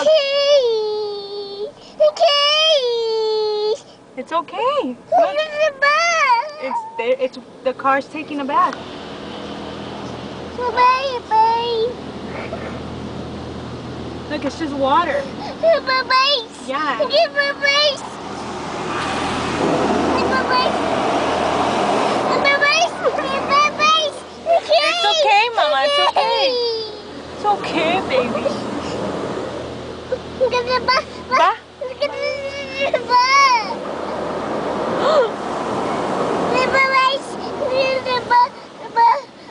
up. It's okay. Look. It's there. It's the car's taking a bath. Look, it's just water. Yeah. It's okay, Mama. It's okay. It's okay, baby. Ba?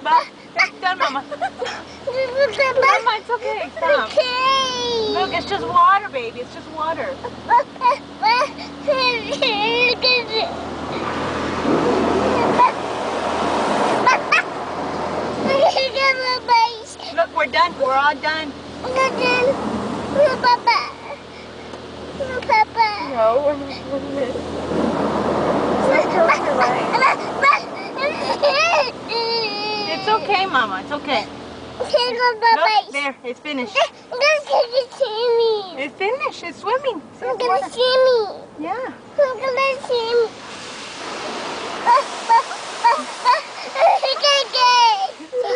Ba? It's done, Mama. Mama, it's okay. Stop. Look, it's just water, baby. It's just water. Look, we're done. We're all done. No, we're not done. It's okay, Mama. It's okay. Look, there. It's finished. It's finished. It's swimming. Yeah.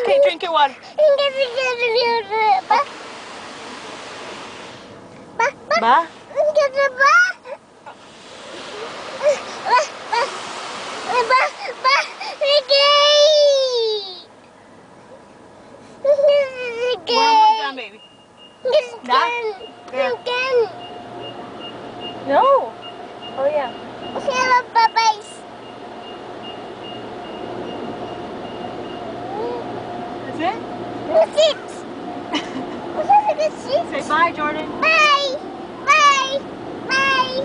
Okay, drink your water. Ba? We're almost done, baby. There. No. Oh, yeah. That's it? Say bye, Jordan. Bye. Bye. Bye.